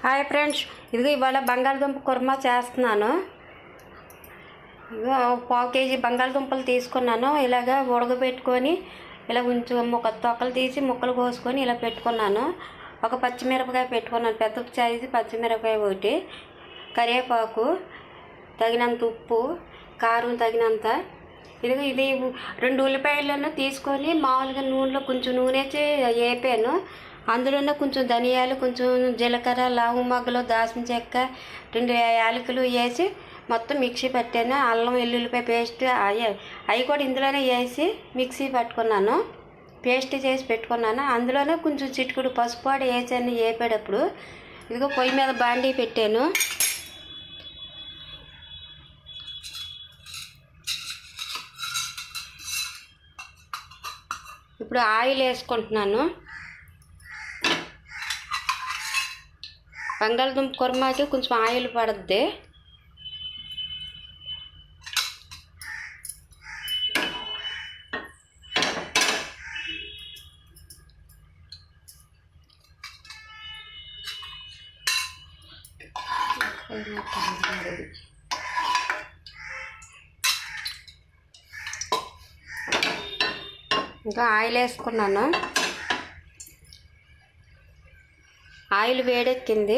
Hi friends, ఇదిగో ఇవాళ బంగాళదుంప కుర్మా చేస్తున్నాను. ఇదిగో పావు కేజీ బంగాళదుంపలు తీసుకున్నాను. ఇలాగా ఉడకబెట్టుకొని ఇలా ఒక తొక్కలు తీసి ముక్కలు కోసుకొని ఇలా పెట్టుకున్నాను. ఒక పచ్చిమిరపకాయ పెట్టుకున్నాను, పెద్ద సైజు పచ్చిమిరపకాయ ఒకటి, కరివేపాకు, తగినంత ఉప్పు, కారం తగినంత. ఇది 2 ఉల్లిపాయలను తీసుకొని మామూలుగా నూనెలో కొంచెం నూనె వేసి వేపాను. అందులోనే కొంచెం ధనియాలు, కొంచెం జీలకర్ర, లవంగ మొగ్గలు, దాల్చిన చెక్క, 2 యాలకులు వేసి మొత్తం మిక్సీ పట్టాను. అల్లం వెల్లుల్లిపాయ పేస్ట్ అవి కూడా ఇందులోనే వేసి మిక్సీ పట్టుకున్నాను, పేస్ట్ చేసి పెట్టుకున్నాను. అందులోనే కొంచెం చిటికుడు పసుపు పొడి వేసాను వేపేటప్పుడు. ఇదిగో పొయ్యి మీద బాండీ పెట్టాను. ఇప్పుడు ఆయిల్ వేసుకుంటున్నాను. బంగాళదుంప కుర్మాకి కొంచెం ఆయిల్ పడుద్ది. ఇంకా ఆయిల్ వేసుకున్నాను. ఆయిల్ వేడెక్కింది.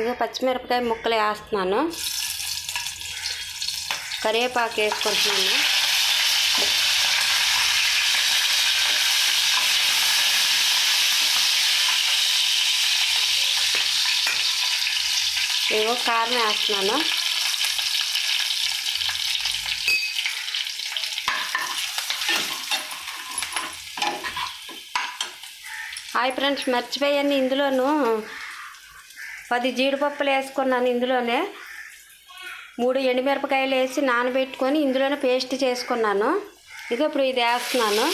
ఇక పచ్చిమిరపకాయ ముక్కలు వేస్తున్నాను, కరివేపాకు వేసుకుంటున్నాను. ఇగో కారం వేస్తున్నాను. హాయ్ ఫ్రెండ్స్, మర్చిపోయాను, ఇందులోను 10 జీడిపప్పులు వేసుకున్నాను. ఇందులోనే 3 ఎండుమిరపకాయలు వేసి నానబెట్టుకొని ఇందులోనే పేస్ట్ చేసుకున్నాను. ఇక ఇప్పుడు ఇది వేస్తున్నాను.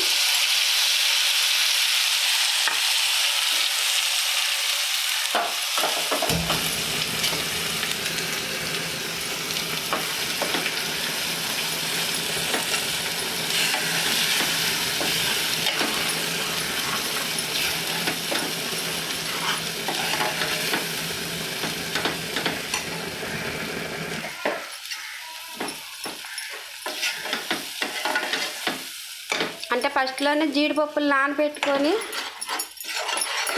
అంటే ఫస్ట్లోనే జీడిపప్పులు నానబెట్టుకొని,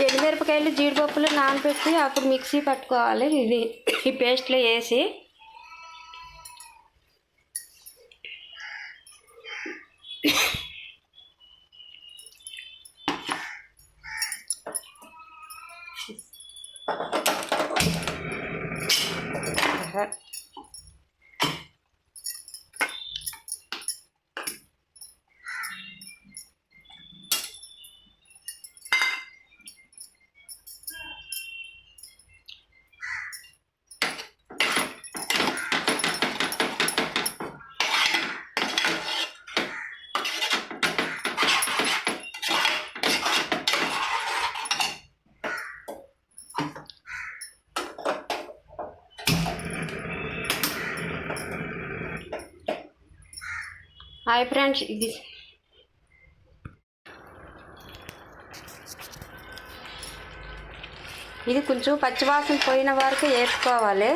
ఎండుమిరపకాయలు జీడిపప్పులు నానబెట్టి అప్పుడు మిక్సీ పట్టుకోవాలి. ఇది ఈ పేస్ట్లో వేసి హాయ్ ఫ్రెండ్స్, ఇది కొంచెం పచ్చివాసన పోయిన వరకు వేసుకోవాలి.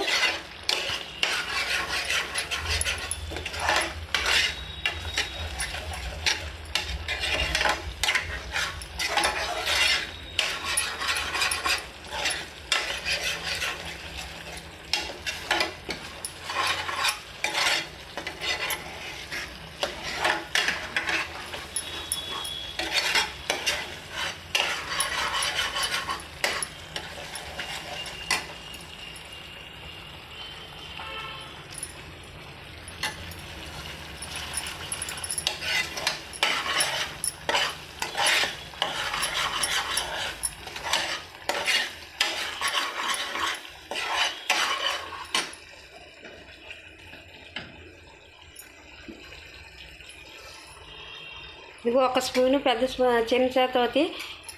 ఇదిగో 1 స్పూను పెద్ద చెంచాతోటి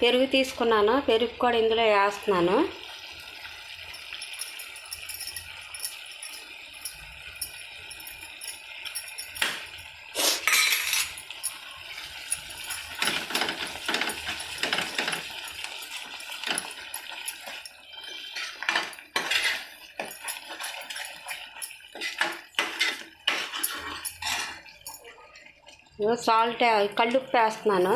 పెరుగు తీసుకున్నాను. పెరుగు కూడా ఇందులో వేస్తున్నాను. సాల్ట్ కల్లుప్పు వేస్తున్నాను.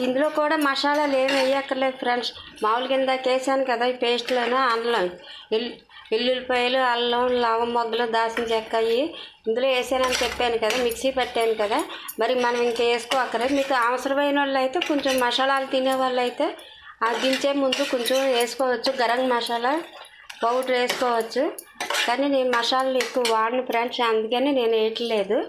ఇందులో కూడా మసాలాలు ఏమి వేయక్కర్లేదు ఫ్రెండ్స్. మామూలుగా ఇందాక వేసాను కదా ఈ పేస్ట్లోనూ అల్లం వెల్లుల్లిపాయలు, అల్లం, లవం మొగ్గలు, దాల్చిన చెక్క ఇందులో వేసానని చెప్పాను కదా, మిక్సీ పెట్టాను కదా. మరి మనం ఇంకా వేసుకోక్కర్లేదు. మీకు అవసరమైన వాళ్ళు అయితే కొంచెం మసాలాలు తినే వాళ్ళు అయితే దించే ముందు కొంచెం వేసుకోవచ్చు, గరం మసాలా పౌడర్ వేసుకోవచ్చు. కానీ నేను మసాలాలు ఎక్కువ వాడను ఫ్రెండ్స్, అందుకని నేను వేయట్లేదు.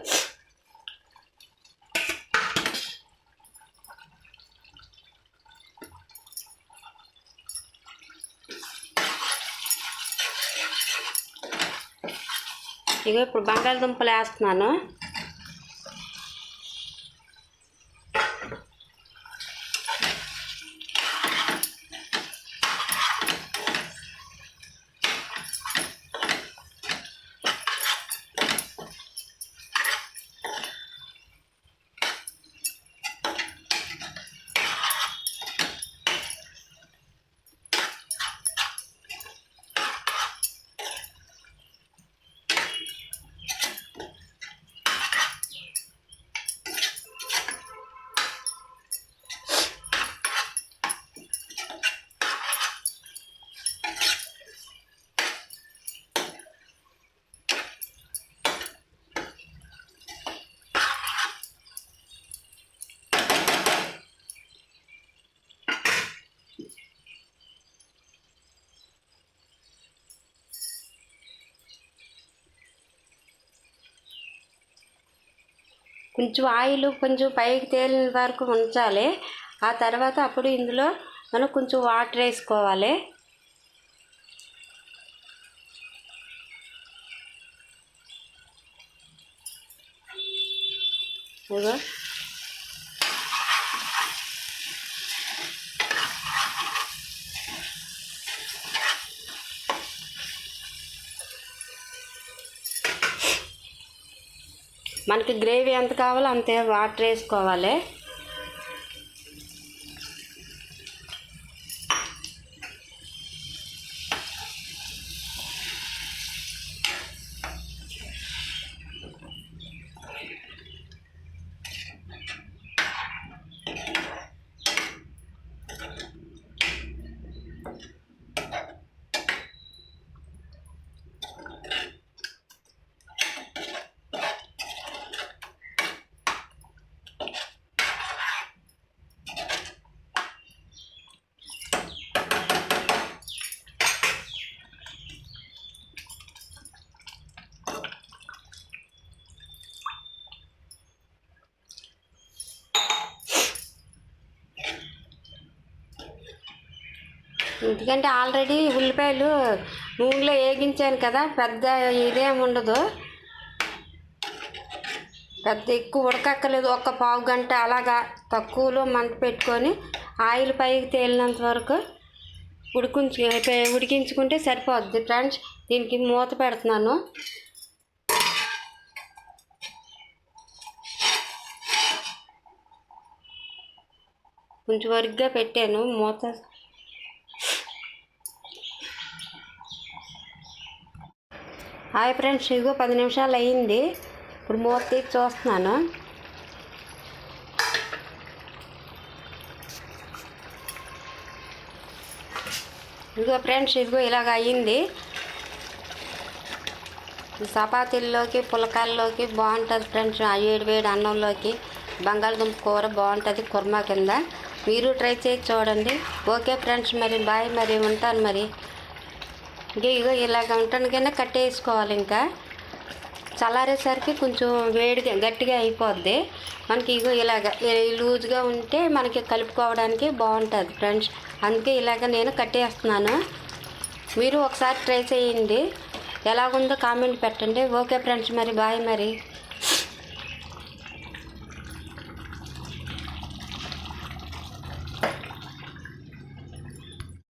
ఇక ఇప్పుడు బంగాళదుంపలు వేస్తున్నాను. కొంచెం ఆయిల్ కొంచెం పైకి తేలిన వరకు ఉంచాలి. ఆ తర్వాత అప్పుడు ఇందులో మనం కొంచెం వాటర్ వేసుకోవాలి. ఇదిగో మనకి గ్రేవీ ఎంత కావాలో అంతే వాటర్ వేసుకోవాలి. ఎందుకంటే ఆల్రెడీ ఉల్లిపాయలు నూనెలో వేగించాను కదా, పెద్ద ఇదేమి ఉండదు, పెద్ద ఎక్కువ ఉడకక్కర్లేదు. ఒక పావు గంట అలాగా తక్కువలో మంట పెట్టుకొని ఆయిల్ పైకి తేలినంత వరకు ఉడికించుకుంటే సరిపోద్ది ఫ్రెండ్స్. దీనికి మూత పెడుతున్నాను. కొంచెం వరగ్గా పెట్టాను మూత. హాయ్ ఫ్రెండ్స్, ఇదిగో 10 నిమిషాలు అయ్యింది. ఇప్పుడు మూత తీసి చూస్తున్నాను. ఇదిగో ఫ్రెండ్స్, ఇదిగో ఇలాగ అయ్యింది. చపాతీల్లోకి పులకాల్లోకి బాగుంటుంది ఫ్రెండ్స్. వేడి వేడి అన్నంలోకి బంగాళదుంప కూర బాగుంటుంది కుర్మా కింద. మీరు ట్రై చేసి చూడండి. ఓకే ఫ్రెండ్స్, మరి బాయ్, మరి ఉంటాను. మరి ఇగో ఇలాగ ఉంటాను కింద కట్టేసుకోవాలి. ఇంకా చల్లారేసరికి కొంచెం వేడిగా గట్టిగా అయిపోద్ది మనకి. ఇగో ఇలాగ లూజ్గా ఉంటే మనకి కలుపుకోవడానికి బాగుంటుంది ఫ్రెండ్స్. అందుకే ఇలాగ నేను కట్టేస్తున్నాను. మీరు ఒకసారి ట్రై చేయండి, ఎలాగుందో కామెంట్ పెట్టండి. ఓకే ఫ్రెండ్స్, మరి బాయ్ మరి.